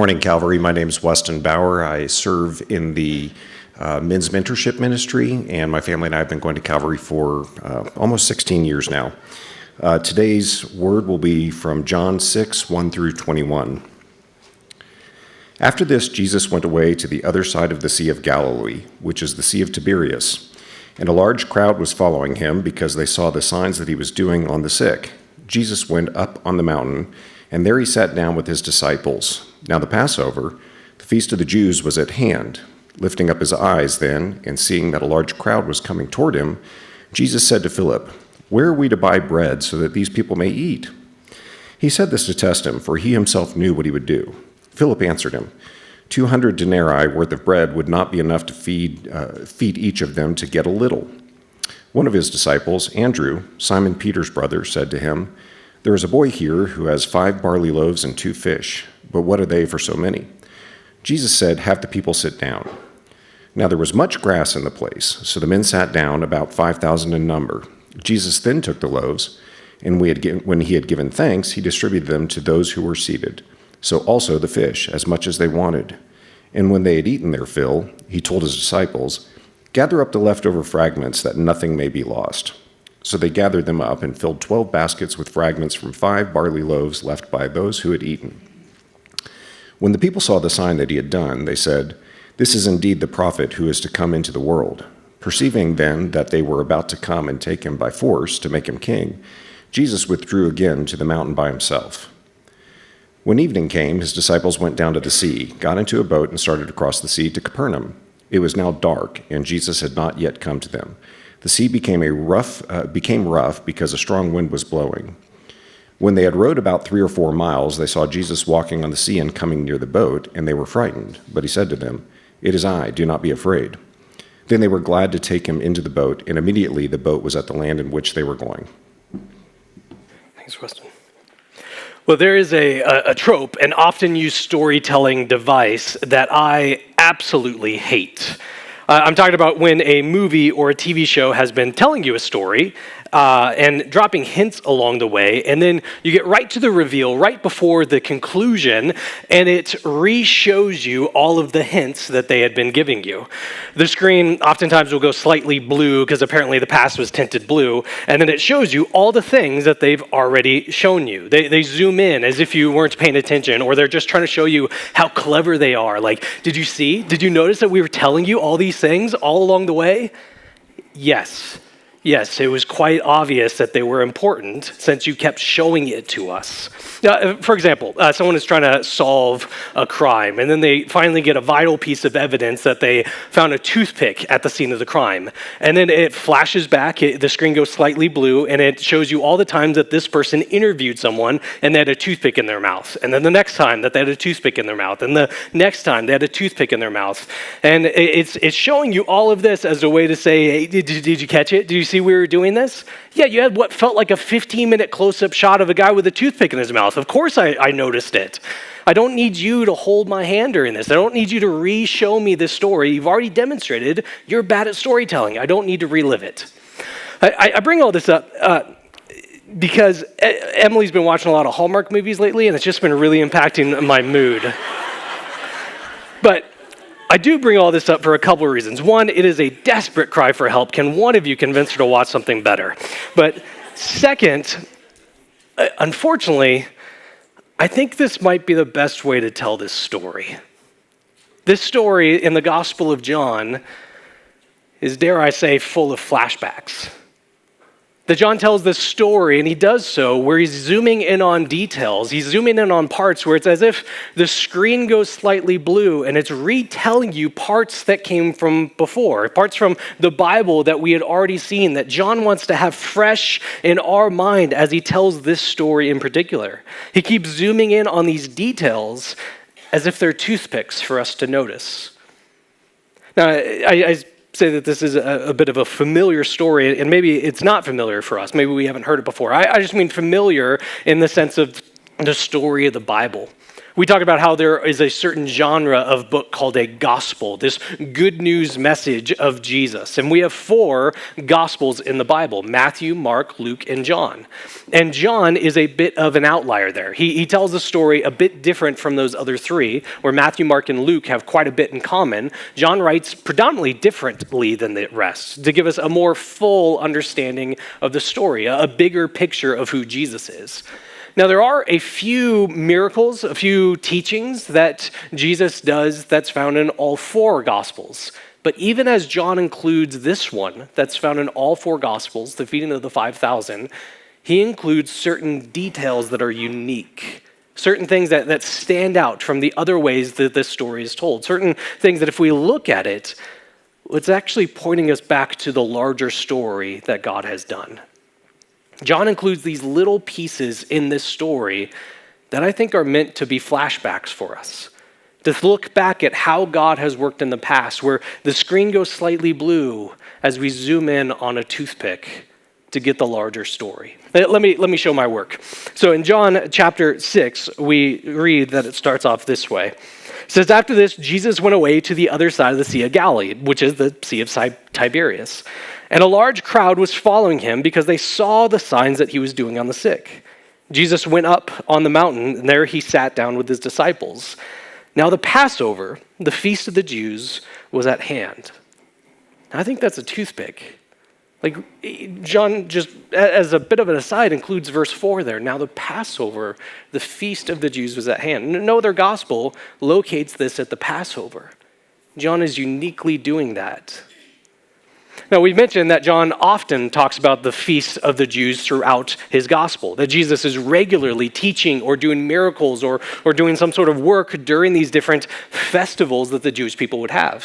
morning, Calvary. My name is Weston Bauer. I serve in the men's mentorship ministry, and my family and I have been going to Calvary for almost 16 years now. Today's word will be from John 6, 1 through 21. After this, Jesus went away to the other side of the Sea of Galilee, which is the Sea of Tiberias, and a large crowd was following him because they saw the signs that he was doing on the sick. Jesus went up on the mountain, and there he sat down with his disciples. Now the Passover, the feast of the Jews, was at hand. Lifting up his eyes then, and seeing that a large crowd was coming toward him, Jesus said to Philip, "Where are we to buy bread so that these people may eat?" He said this to test him, for he himself knew what he would do. Philip answered him, 200 denarii worth of bread would not be enough to feed each of them to get a little. One of his disciples, Andrew, Simon Peter's brother, said to him, "There is a boy here who has 5 barley loaves and 2 fish, but what are they for so many?" Jesus said, "Have the people sit down." Now there was much grass in the place, so the men sat down, about 5,000 in number. Jesus then took the loaves, and when he had given thanks, he distributed them to those who were seated, so also the fish, as much as they wanted. And when they had eaten their fill, he told his disciples, "Gather up the leftover fragments, that nothing may be lost." So they gathered them up and filled 12 baskets with fragments from 5 barley loaves left by those who had eaten. When the people saw the sign that he had done, they said, "This is indeed the prophet who is to come into the world." Perceiving then that they were about to come and take him by force to make him king, Jesus withdrew again to the mountain by himself. When evening came, his disciples went down to the sea, got into a boat, and started across the sea to Capernaum. It was now dark, and Jesus had not yet come to them. The sea became rough because a strong wind was blowing. When they had rowed about 3 or 4 miles, they saw Jesus walking on the sea and coming near the boat, and they were frightened. But he said to them, "It is I, do not be afraid." Then they were glad to take him into the boat, and immediately the boat was at the land in which they were going. Thanks, Weston. Well, there is a trope, an often used storytelling device that I absolutely hate. I'm talking about when a movie or a TV show has been telling you a story and dropping hints along the way, and then you get right to the reveal right before the conclusion, and it re-shows you all of the hints that they had been giving you. The screen oftentimes will go slightly blue because apparently the past was tinted blue, and then it shows you all the things that they've already shown you. They zoom in as if you weren't paying attention, or they're just trying to show you how clever they are. Like, did you notice that we were telling you all these things all along the way? Yes, it was quite obvious that they were important since you kept showing it to us. For example, someone is trying to solve a crime, and then they finally get a vital piece of evidence that they found a toothpick at the scene of the crime. And then it flashes back, the screen goes slightly blue, and it shows you all the times that this person interviewed someone and they had a toothpick in their mouth. And then the next time that they had a toothpick in their mouth. And the next time they had a toothpick in their mouth. And it's showing you all of this as a way to say, hey, did you catch it? Did you see we were doing this? Yeah, you had what felt like a 15-minute close-up shot of a guy with a toothpick in his mouth. Of course I noticed it. I don't need you to hold my hand during this. I don't need you to re-show me this story. You've already demonstrated you're bad at storytelling. I don't need to relive it. I bring all this up because Emily's been watching a lot of Hallmark movies lately, and it's just been really impacting my mood. But I do bring all this up for a couple of reasons. One, it is a desperate cry for help. Can one of you convince her to watch something better? But second, unfortunately, I think this might be the best way to tell this story. This story in the Gospel of John is, dare I say, full of flashbacks. That John tells this story, and he does so where he's zooming in on details. He's zooming in on parts where it's as if the screen goes slightly blue, and it's retelling you parts that came from before, parts from the Bible that we had already seen, that John wants to have fresh in our mind as he tells this story in particular. He keeps zooming in on these details as if they're toothpicks for us to notice. Now, I say that this is a bit of a familiar story, and maybe it's not familiar for us. Maybe we haven't heard it before. I just mean familiar in the sense of the story of the Bible. We talk about how there is a certain genre of book called a gospel, this good news message of Jesus. And we have 4 gospels in the Bible: Matthew, Mark, Luke, and John. And John is a bit of an outlier there. He tells a story a bit different from those other 3, where Matthew, Mark, and Luke have quite a bit in common. John writes predominantly differently than the rest to give us a more full understanding of the story, a bigger picture of who Jesus is. Now, there are a few miracles, a few teachings that Jesus does that's found in all 4 Gospels. But even as John includes this one that's found in all 4 Gospels, the feeding of the 5,000, he includes certain details that are unique, certain things that stand out from the other ways that this story is told, certain things that if we look at it, it's actually pointing us back to the larger story that God has done. John includes these little pieces in this story that I think are meant to be flashbacks for us, to look back at how God has worked in the past, where the screen goes slightly blue as we zoom in on a toothpick to get the larger story. Let me show my work. So in John chapter 6, we read that it starts off this way. It says, "After this, Jesus went away to the other side of the Sea of Galilee," which is the Sea of Tiberias. "And a large crowd was following him because they saw the signs that he was doing on the sick. Jesus went up on the mountain, and there he sat down with his disciples. Now the Passover, the feast of the Jews, was at hand." I think that's a toothpick. Like, John, just as a bit of an aside, includes verse 4 there. Now the Passover, the feast of the Jews, was at hand. No other gospel locates this at the Passover. John is uniquely doing that. Now, we've mentioned that John often talks about the feasts of the Jews throughout his gospel, that Jesus is regularly teaching or doing miracles or doing some sort of work during these different festivals that the Jewish people would have.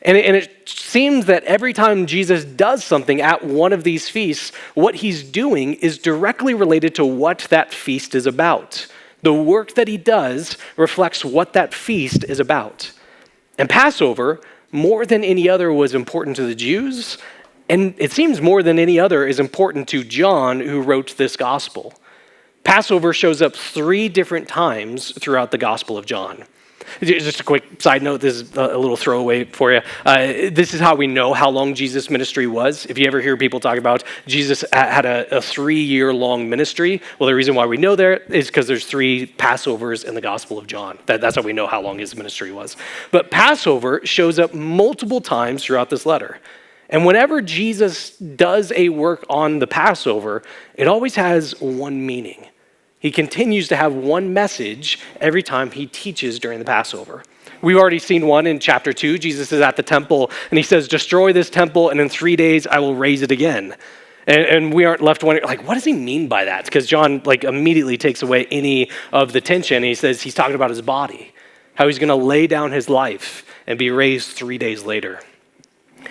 And it seems that every time Jesus does something at one of these feasts, what he's doing is directly related to what that feast is about. The work that he does reflects what that feast is about. And Passover, more than any other, was important to the Jews, and it seems more than any other is important to John, who wrote this gospel. Passover shows up 3 different times throughout the Gospel of John. Just a quick side note, this is a little throwaway for you. This is how we know how long Jesus' ministry was. If you ever hear people talk about Jesus had a 3-year-long ministry, well, the reason why we know that is because there's 3 Passovers in the Gospel of John. That's how we know how long his ministry was. But Passover shows up multiple times throughout this letter. And whenever Jesus does a work on the Passover, it always has one meaning. He continues to have one message every time he teaches during the Passover. We've already seen one in chapter 2. Jesus is at the temple, and he says, "Destroy this temple, and in 3 days I will raise it again." And we aren't left wondering, what does he mean by that? Because John, immediately takes away any of the tension. He says he's talking about his body, how he's going to lay down his life and be raised 3 days later.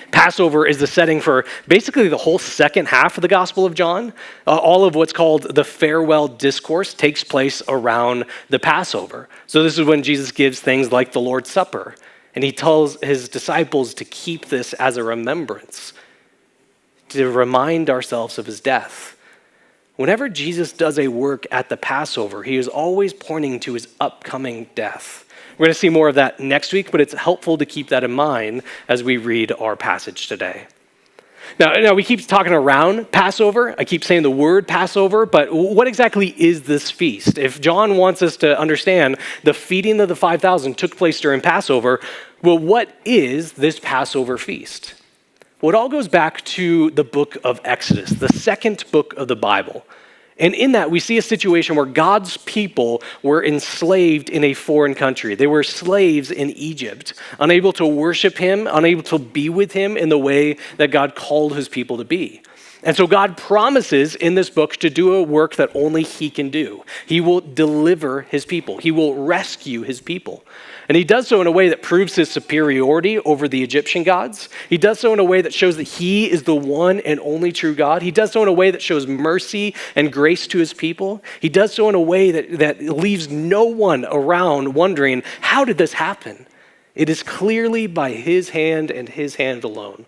Passover is the setting for basically the whole second half of the Gospel of John. All of what's called the farewell discourse takes place around the Passover. So this is when Jesus gives things like the Lord's Supper, and he tells his disciples to keep this as a remembrance, to remind ourselves of his death. Whenever Jesus does a work at the Passover, he is always pointing to his upcoming death. We're going to see more of that next week, but it's helpful to keep that in mind as we read our passage today. Now we keep talking around Passover. I keep saying the word Passover, but what exactly is this feast? If John wants us to understand the feeding of the 5,000 took place during Passover, well, what is this Passover feast? Well, it all goes back to the book of Exodus, the second book of the Bible. And in that, we see a situation where God's people were enslaved in a foreign country. They were slaves in Egypt, unable to worship him, unable to be with him in the way that God called his people to be. And so God promises in this book to do a work that only he can do. He will deliver his people. He will rescue his people. And he does so in a way that proves his superiority over the Egyptian gods. He does so in a way that shows that he is the one and only true God. He does so in a way that shows mercy and grace to his people. He does so in a way that leaves no one around wondering, how did this happen? It is clearly by his hand and his hand alone.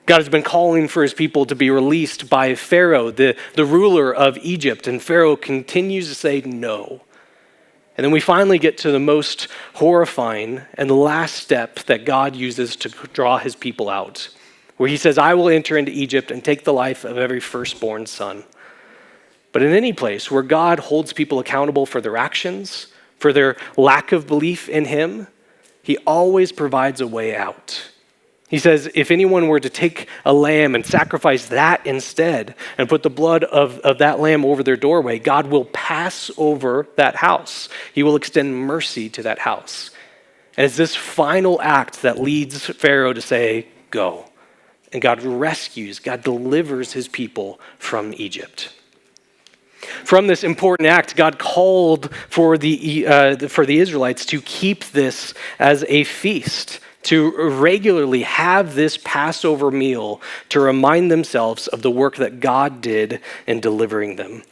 God has been calling for his people to be released by Pharaoh, the ruler of Egypt, and Pharaoh continues to say no. And then we finally get to the most horrifying and the last step that God uses to draw his people out, where he says, I will enter into Egypt and take the life of every firstborn son. But in any place where God holds people accountable for their actions, for their lack of belief in him, he always provides a way out. He says, if anyone were to take a lamb and sacrifice that instead and put the blood of that lamb over their doorway, God will pass over that house. He will extend mercy to that house. And it's this final act that leads Pharaoh to say, go. And God rescues, God delivers his people from Egypt. From this important act, God called for the Israelites to keep this as a feast, to regularly have this Passover meal to remind themselves of the work that God did in delivering them.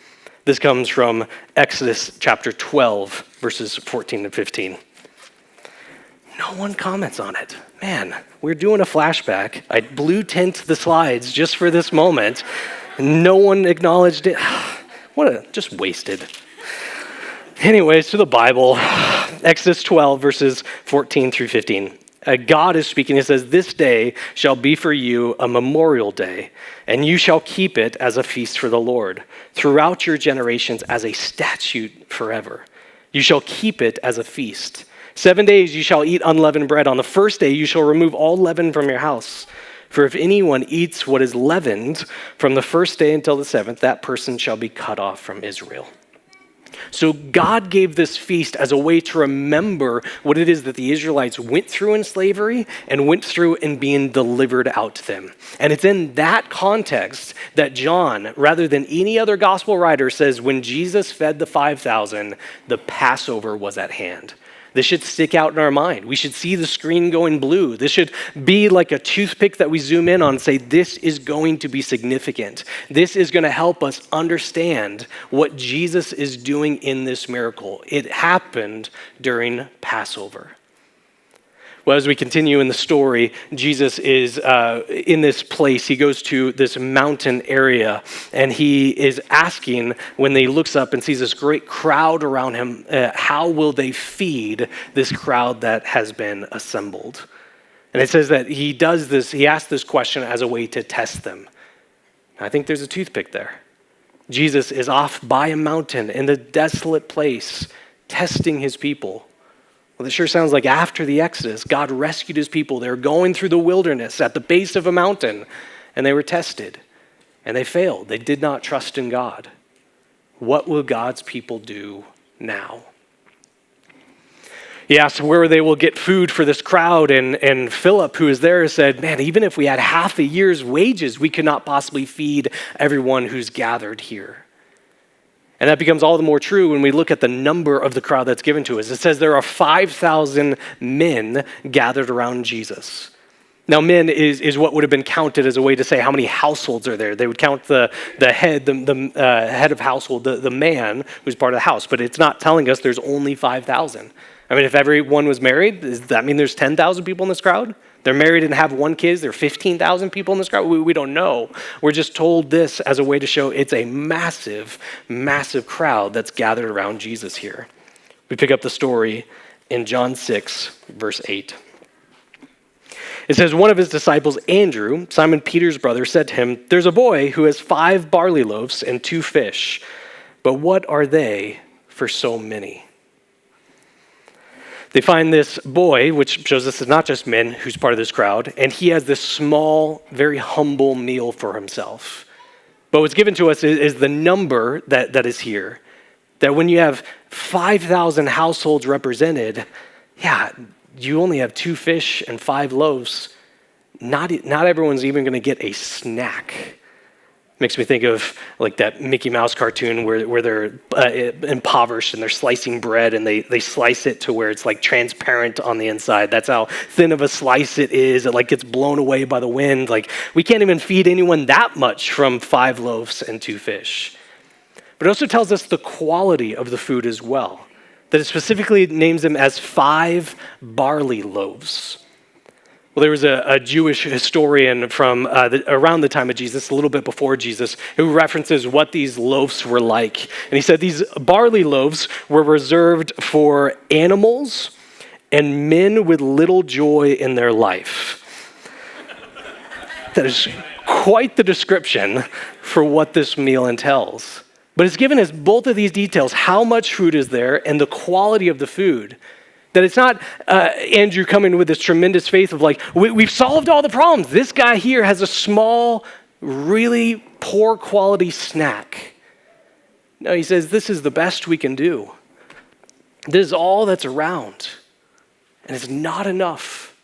This comes from Exodus chapter 12, verses 14 to 15. No one comments on it. Man, we're doing a flashback. I blue tint the slides just for this moment. No one acknowledged it. Just wasted. Anyways, to the Bible, Exodus 12, verses 14 through 15. God is speaking. It says, this day shall be for you a memorial day, and you shall keep it as a feast for the Lord throughout your generations as a statute forever. You shall keep it as a feast. 7 days you shall eat unleavened bread. On the first day you shall remove all leaven from your house. For if anyone eats what is leavened from the first day until the seventh, that person shall be cut off from Israel. So God gave this feast as a way to remember what it is that the Israelites went through in slavery and went through in being delivered out to them. And it's in that context that John, rather than any other gospel writer, says when Jesus fed the 5,000, the Passover was at hand. This should stick out in our mind. We should see the screen going blue. This should be like a toothpick that we zoom in on and say, this is going to be significant. This is going to help us understand what Jesus is doing in this miracle. It happened during Passover. Well, as we continue in the story, Jesus is in this place. He goes to this mountain area, and he is asking, when he looks up and sees this great crowd around him, how will they feed this crowd that has been assembled? And it says that he does this, he asks this question as a way to test them. I think there's a toothpick there. Jesus is off by a mountain in the desolate place, testing his people. Well, it sure sounds like after the Exodus, God rescued his people. They were going through the wilderness at the base of a mountain, and they were tested, and they failed. They did not trust in God. What will God's people do now? He asked where they will get food for this crowd, and Philip, who is there, said, man, even if we had half a year's wages, we could not possibly feed everyone who's gathered here. And that becomes all the more true when we look at the number of the crowd that's given to us. It says there are 5,000 men gathered around Jesus. Now, men is what would have been counted as a way to say how many households are there. They would count the head, the head of household, the man who's part of the house. But it's not telling us there's only 5,000. I mean, if everyone was married, does that mean there's 10,000 people in this crowd? They're married and have one kid. There are 15,000 people in this crowd. We don't know. We're just told this as a way to show it's a massive, massive crowd that's gathered around Jesus here. We pick up the story in John 6, verse 8. It says, one of his disciples, Andrew, Simon Peter's brother, said to him, there's a boy who has 5 barley loaves and 2 fish, but what are they for so many? They find this boy, which shows us it's not just men who's part of this crowd, and he has this small, very humble meal for himself. But what's given to us is the number that is here. That when you have 5,000 households represented, you only have 2 fish and 5 loaves. Not everyone's even going to get a snack. Makes me think of like that Mickey Mouse cartoon where they're impoverished and they're slicing bread and they slice it to where it's like transparent on the inside. That's how thin of a slice it is. It like gets blown away by the wind. Like we can't even feed anyone that much from 5 loaves and 2 fish. But it also tells us the quality of the food as well. That it specifically names them as 5 barley loaves. Well, there was a Jewish historian from around the time of Jesus, a little bit before Jesus, who references what these loaves were like. And he said these barley loaves were reserved for animals and men with little joy in their life. That is quite the description for what this meal entails. But it's given us both of these details, how much food is there and the quality of the food. That it's not Andrew coming with this tremendous faith of like, we've solved all the problems. This guy here has a small, really poor quality snack. No, he says, this is the best we can do. This is all that's around. And it's not enough.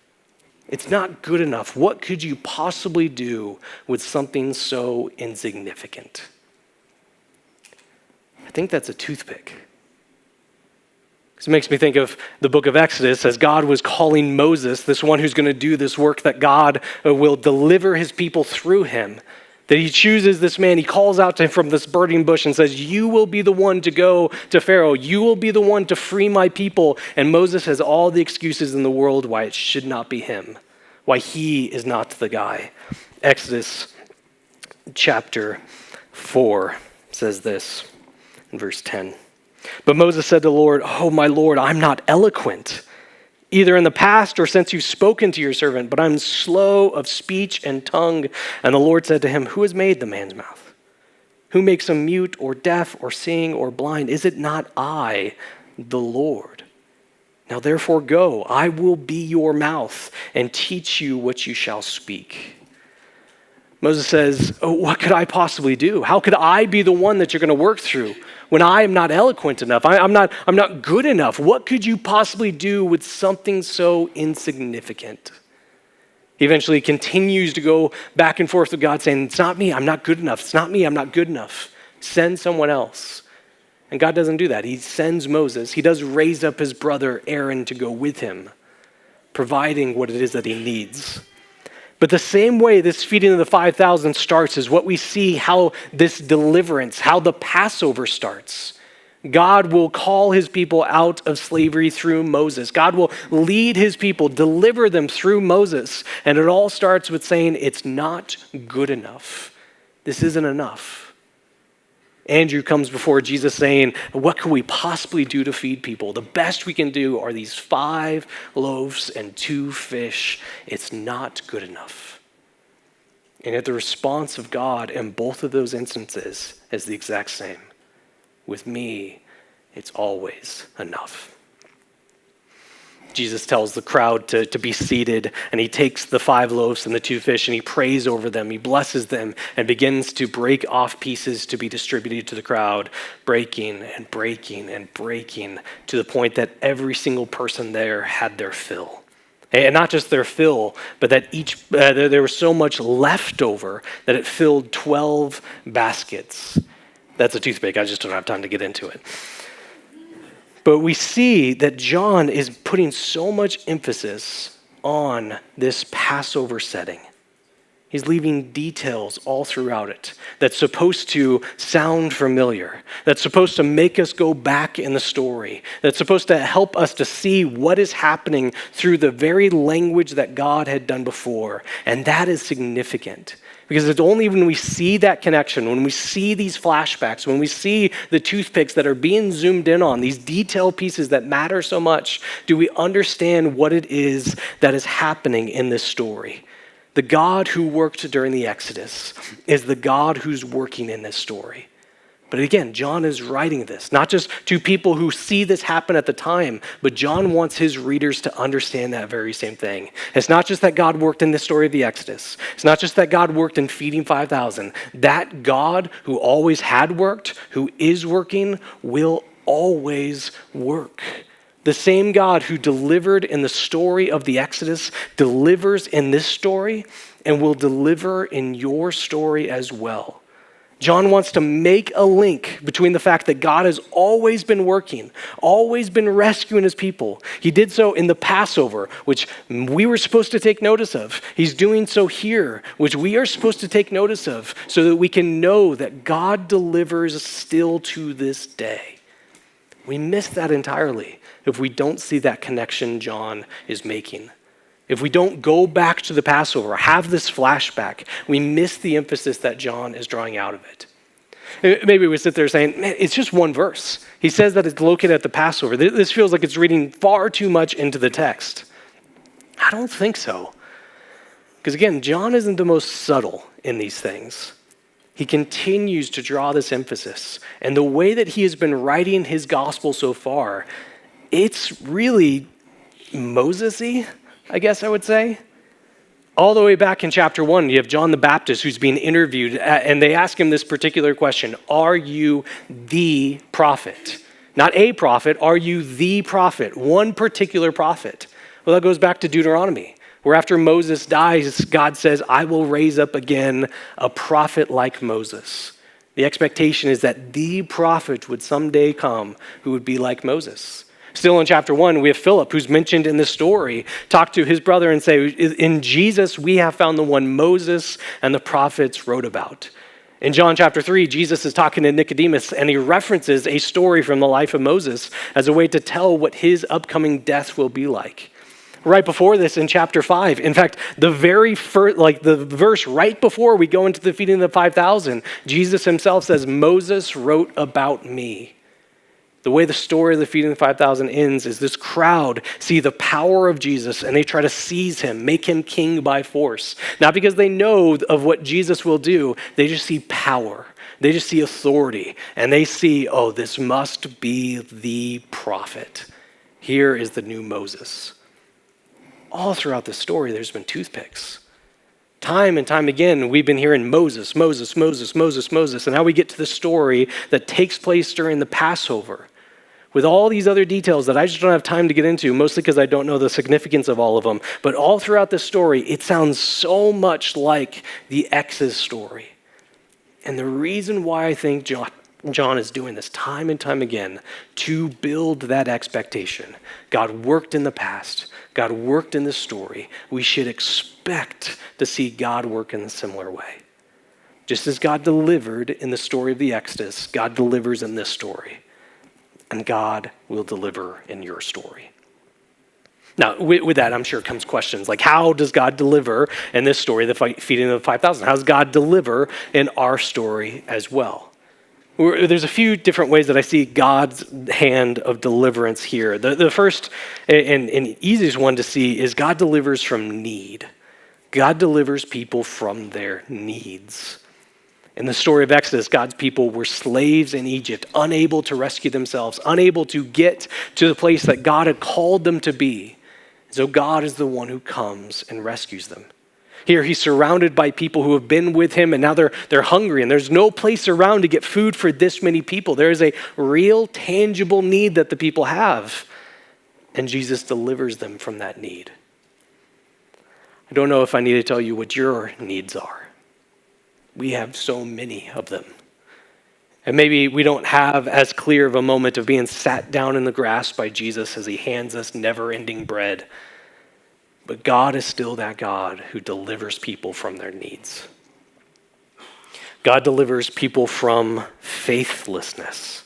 It's not good enough. What could you possibly do with something so insignificant? I think that's a toothpick. It makes me think of the book of Exodus as God was calling Moses, this one who's going to do this work that God will deliver his people through him. That he chooses this man, he calls out to him from this burning bush and says, you will be the one to go to Pharaoh. You will be the one to free my people. And Moses has all the excuses in the world why it should not be him, why he is not the guy. Exodus chapter 4 says this in verse 10. But Moses said to the Lord, oh, my Lord, I'm not eloquent, either in the past or since you've spoken to your servant, but I'm slow of speech and tongue. And the Lord said to him, who has made the man's mouth? Who makes him mute or deaf or seeing or blind? Is it not I, the Lord? Now therefore go, I will be your mouth and teach you what you shall speak. Moses says, oh, what could I possibly do? How could I be the one that you're going to work through when I am not eloquent enough? I'm not good enough. What could you possibly do with something so insignificant? He eventually continues to go back and forth with God saying, it's not me, I'm not good enough. It's not me, I'm not good enough. Send someone else. And God doesn't do that. He sends Moses. He does raise up his brother Aaron to go with him, providing what it is that he needs. But the same way this feeding of the 5,000 starts is what we see how this deliverance, how the Passover starts. God will call his people out of slavery through Moses. God will lead his people, deliver them through Moses. And it all starts with saying, it's not good enough. This isn't enough. Andrew comes before Jesus saying, what can we possibly do to feed people? The best we can do are these 5 loaves and 2 fish. It's not good enough. And yet the response of God in both of those instances is the exact same. With me, it's always enough. Jesus tells the crowd to be seated, and he takes the 5 loaves and the 2 fish, and he prays over them, he blesses them, and begins to break off pieces to be distributed to the crowd, breaking and breaking and breaking to the point that every single person there had their fill. And not just their fill, but that there was so much left over that it filled 12 baskets. That's a toothpick, I just don't have time to get into it. But we see that John is putting so much emphasis on this Passover setting. He's leaving details all throughout it that's supposed to sound familiar, that's supposed to make us go back in the story, that's supposed to help us to see what is happening through the very language that God had done before. And that is significant. Because it's only when we see that connection, when we see these flashbacks, when we see the toothpicks that are being zoomed in on, these detailed pieces that matter so much, do we understand what it is that is happening in this story. The God who worked during the Exodus is the God who's working in this story. But again, John is writing this, not just to people who see this happen at the time, but John wants his readers to understand that very same thing. It's not just that God worked in the story of the Exodus. It's not just that God worked in feeding 5,000. That God who always had worked, who is working, will always work. The same God who delivered in the story of the Exodus delivers in this story and will deliver in your story as well. John wants to make a link between the fact that God has always been working, always been rescuing his people. He did so in the Passover, which we were supposed to take notice of. He's doing so here, which we are supposed to take notice of, so that we can know that God delivers still to this day. We miss that entirely if we don't see that connection John is making. if we don't go back to the Passover, have this flashback, we miss the emphasis that John is drawing out of it. Maybe we sit there saying, man, it's just one verse. He says that it's located at the Passover. This feels like it's reading far too much into the text. I don't think so. Because again, John isn't the most subtle in these things. He continues to draw this emphasis. And the way that he has been writing his gospel so far, it's really Moses-y, I guess I would say. All the way back in chapter 1, you have John the Baptist who's being interviewed, and they ask him this particular question: are you the prophet? Not a prophet, are you the prophet? One particular prophet. Well, that goes back to Deuteronomy, where after Moses dies, God says, I will raise up again a prophet like Moses. The expectation is that the prophet would someday come who would be like Moses. Still in chapter 1, we have Philip, who's mentioned in this story, talk to his brother and say, in Jesus, we have found the one Moses and the prophets wrote about. In John chapter 3, Jesus is talking to Nicodemus, and he references a story from the life of Moses as a way to tell what his upcoming death will be like. Right before this, in chapter 5, in fact, the very first, the verse right before we go into the feeding of the 5,000, Jesus himself says, Moses wrote about me. The way the story of the feeding of the 5,000 ends is this crowd see the power of Jesus and they try to seize him, make him king by force. Not because they know of what Jesus will do, they just see power. They just see authority, and they see, oh, this must be the prophet. Here is the new Moses. All throughout the story, there's been toothpicks. Time and time again, we've been hearing Moses, Moses, Moses, Moses, Moses, and now we get to the story that takes place during the Passover with all these other details that I just don't have time to get into, mostly because I don't know the significance of all of them. But all throughout this story, it sounds so much like the Exodus story. And the reason why I think John is doing this time and time again to build that expectation. God worked in the past. God worked in this story. We should expect to see God work in a similar way. Just as God delivered in the story of the Exodus, God delivers in this story. And God will deliver in your story. Now, with that, I'm sure comes questions like, how does God deliver in this story, the feeding of the 5,000? How does God deliver in our story as well? There's a few different ways that I see God's hand of deliverance here. The first and easiest one to see is God delivers from need. God delivers people from their needs. In the story of Exodus, God's people were slaves in Egypt, unable to rescue themselves, unable to get to the place that God had called them to be. So God is the one who comes and rescues them. Here he's surrounded by people who have been with him, and now they're hungry, and there's no place around to get food for this many people. There is a real, tangible need that the people have, and Jesus delivers them from that need. I don't know if I need to tell you what your needs are. We have so many of them. And maybe we don't have as clear of a moment of being sat down in the grass by Jesus as he hands us never-ending bread. But God is still that God who delivers people from their needs. God delivers people from faithlessness.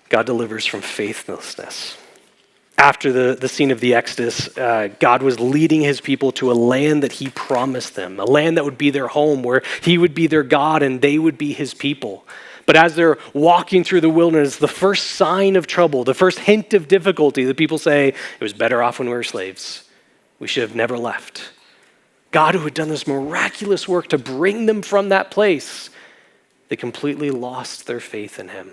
God delivers from faithlessness. After the scene of the Exodus, God was leading his people to a land that he promised them, a land that would be their home, where he would be their God and they would be his people. But as they're walking through the wilderness, the first sign of trouble, the first hint of difficulty, the people say, it was better off when we were slaves. We should have never left. God, who had done this miraculous work to bring them from that place, they completely lost their faith in him.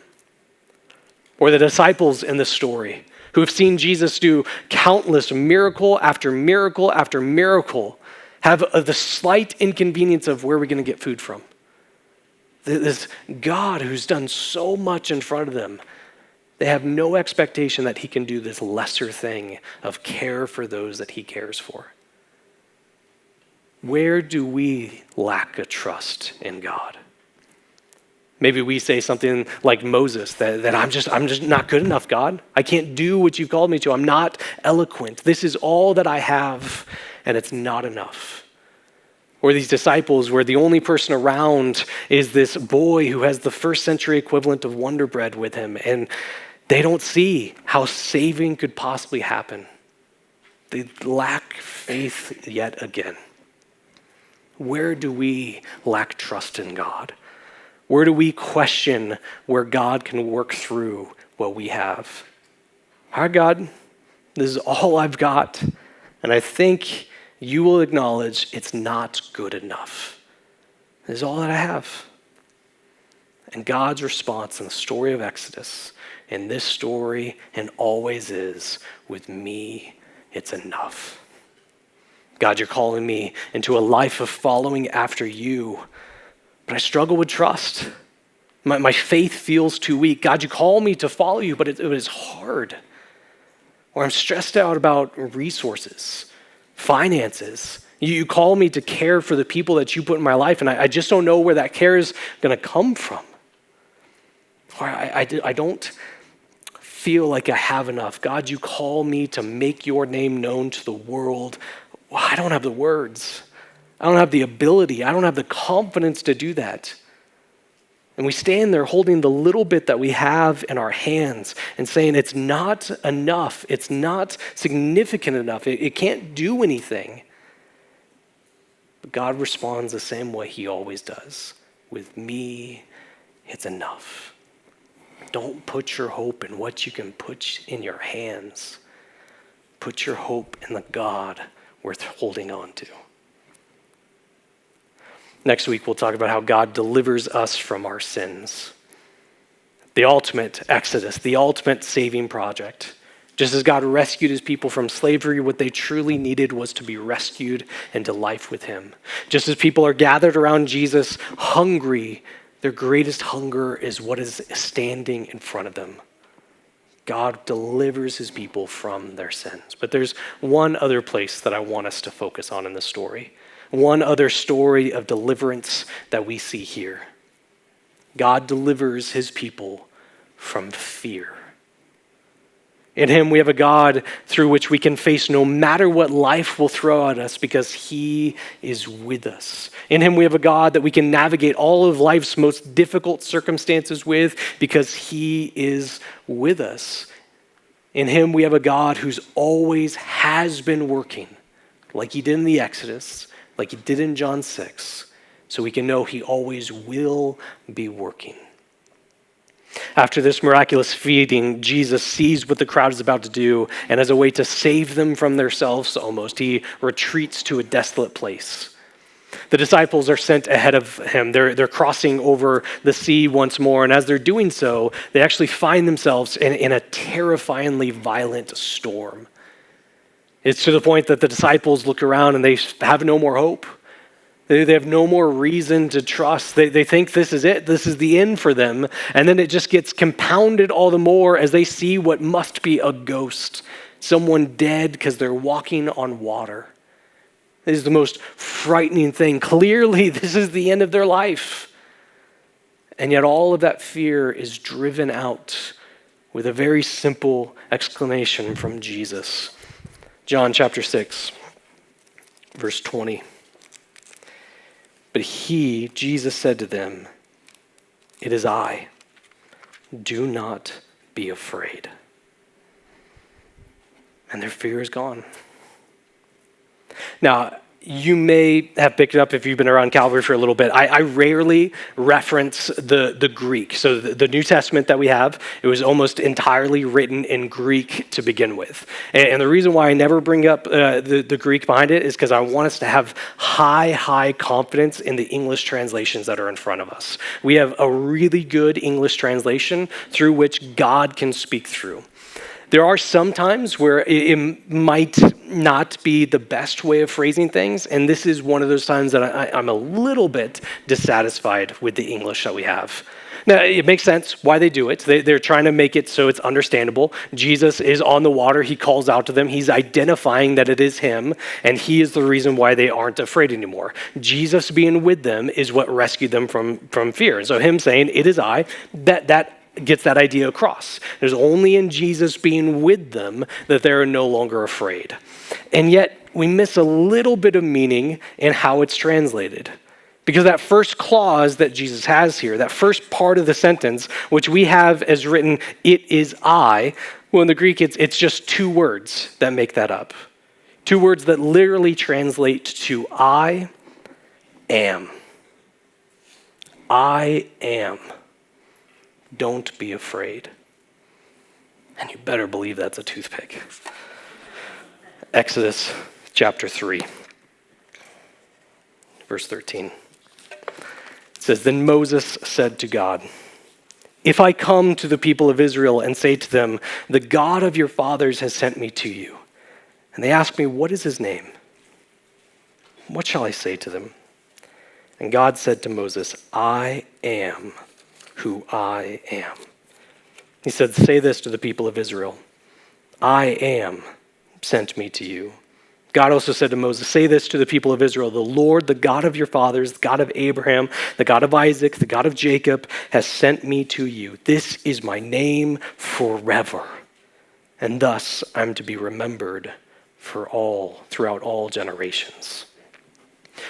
Or the disciples in this story, who have seen Jesus do countless miracle after miracle after miracle, have the slight inconvenience of where we're going to get food from. This God who's done so much in front of them, they have no expectation that he can do this lesser thing of care for those that he cares for. Where do we lack a trust in God? Maybe we say something like Moses, that I'm just not good enough, God. I can't do what you've called me to. I'm not eloquent. This is all that I have, and it's not enough. Or these disciples where the only person around is this boy who has the first century equivalent of Wonder Bread with him, and they don't see how saving could possibly happen. They lack faith yet again. Where do we lack trust in God? Where do we question where God can work through what we have? All right, God, this is all I've got. And I think you will acknowledge it's not good enough. This is all that I have. And God's response in the story of Exodus, in this story, and always is, with me, it's enough. God, you're calling me into a life of following after you, but I struggle with trust. My faith feels too weak. God, you call me to follow you, but it is hard. Or I'm stressed out about resources, finances. You call me to care for the people that you put in my life, and I just don't know where that care is going to come from. Or I don't feel like I have enough. God, you call me to make your name known to the world. Well, I don't have the words. I don't have the ability. I don't have the confidence to do that. And we stand there holding the little bit that we have in our hands and saying it's not enough. It's not significant enough. It can't do anything. But God responds the same way he always does. With me, it's enough. Don't put your hope in what you can put in your hands. Put your hope in the God worth holding on to. Next week, we'll talk about how God delivers us from our sins. The ultimate exodus, the ultimate saving project. Just as God rescued his people from slavery, what they truly needed was to be rescued into life with him. Just as people are gathered around Jesus, hungry, their greatest hunger is what is standing in front of them. God delivers his people from their sins. But there's one other place that I want us to focus on in the story. One other story of deliverance that we see here. God delivers his people from fear. In him, we have a God through which we can face no matter what life will throw at us because he is with us. In him, we have a God that we can navigate all of life's most difficult circumstances with because he is with us. In him, we have a God who's always has been working, like he did in the Exodus, like he did in John 6, so we can know he always will be working. After this miraculous feeding, Jesus sees what the crowd is about to do, and as a way to save them from themselves almost, he retreats to a desolate place. The disciples are sent ahead of him. They're crossing over the sea once more, and as they're doing so, they actually find themselves in a terrifyingly violent storm. It's to the point that the disciples look around and they have no more hope. They have no more reason to trust. They think this is it. This is the end for them. And then it just gets compounded all the more as they see what must be a ghost, someone dead because they're walking on water. It is the most frightening thing. Clearly, this is the end of their life. And yet all of that fear is driven out with a very simple exclamation from Jesus. John chapter 6, verse 20. But he, Jesus, said to them, "It is I. Do not be afraid." And their fear is gone. Now, you may have picked it up if you've been around Calvary for a little bit. I rarely reference the Greek. So the New Testament that we have, it was almost entirely written in Greek to begin with. And the reason why I never bring up the Greek behind it is because I want us to have high confidence in the English translations that are in front of us. We have a really good English translation through which God can speak through. There are some times where it might not be the best way of phrasing things, and this is one of those times that I'm a little bit dissatisfied with the English that we have. Now, it makes sense why they do it. They're trying to make it so it's understandable. Jesus is on the water. He calls out to them. He's identifying that it is him, and he is the reason why they aren't afraid anymore. Jesus being with them is what rescued them from fear. And so him saying, "It is I," that gets that idea across. There's only in Jesus being with them that they're no longer afraid. And yet we miss a little bit of meaning in how it's translated. Because that first clause that Jesus has here, that first part of the sentence, which we have as written, "It is I," well, in the Greek, it's just two words that make that up. Two words that literally translate to I am. I am. Don't be afraid. And you better believe that's a toothpick. Exodus chapter 3, verse 13. It says, "Then Moses said to God, 'If I come to the people of Israel and say to them, the God of your fathers has sent me to you, and they ask me, what is his name? What shall I say to them?' And God said to Moses, I am who I am." He said, "Say this to the people of Israel, I am sent me to you." God also said to Moses, "Say this to the people of Israel, the Lord, the God of your fathers, the God of Abraham, the God of Isaac, the God of Jacob, has sent me to you. This is my name forever, and thus I'm to be remembered throughout all generations."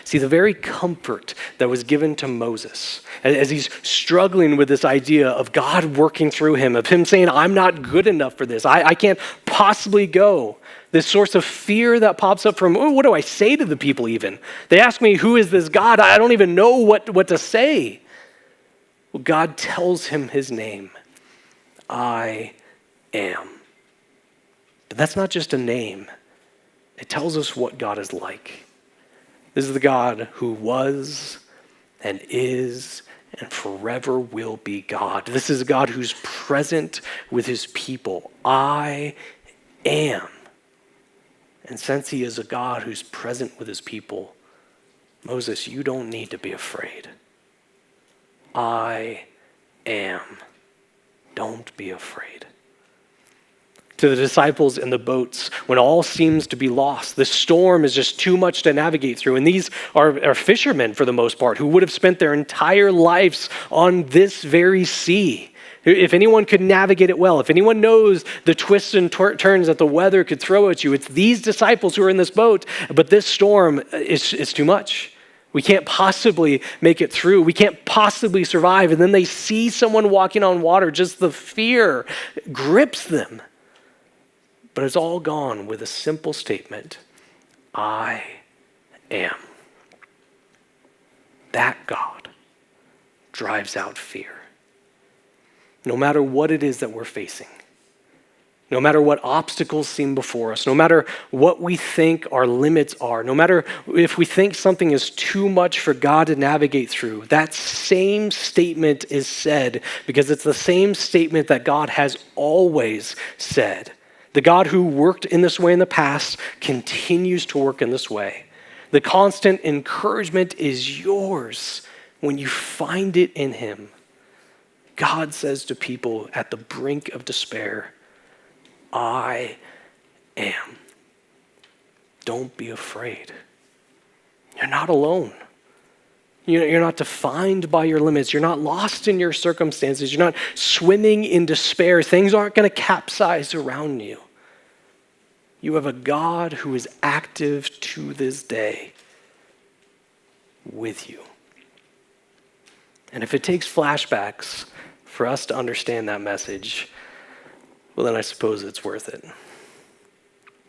See, the very comfort that was given to Moses as he's struggling with this idea of God working through him, of him saying, I'm not good enough for this, I can't possibly go. This source of fear that pops up from, what do I say to the people even? They ask me, who is this God? I don't even know what to say. Well, God tells him his name, I am. But that's not just a name. It tells us what God is like. This is the God who was and is and forever will be God. This is a God who's present with his people. I am. And since he is a God who's present with his people, Moses, you don't need to be afraid. I am. Don't be afraid. To the disciples in the boats, when all seems to be lost, the storm is just too much to navigate through. And these are fishermen, for the most part, who would have spent their entire lives on this very sea. If anyone could navigate it well, if anyone knows the twists and turns that the weather could throw at you, it's these disciples who are in this boat. But this storm is too much. We can't possibly make it through. We can't possibly survive. And then they see someone walking on water. Just the fear grips them. But it's all gone with a simple statement, I am. That God drives out fear. No matter what it is that we're facing, no matter what obstacles seem before us, no matter what we think our limits are, no matter if we think something is too much for God to navigate through, that same statement is said because it's the same statement that God has always said. The God who worked in this way in the past continues to work in this way. The constant encouragement is yours when you find it in him. God says to people at the brink of despair, I am. Don't be afraid. You're not alone. You're not defined by your limits. You're not lost in your circumstances. You're not swimming in despair. Things aren't going to capsize around you. You have a God who is active to this day with you. And if it takes flashbacks for us to understand that message, well, then I suppose it's worth it.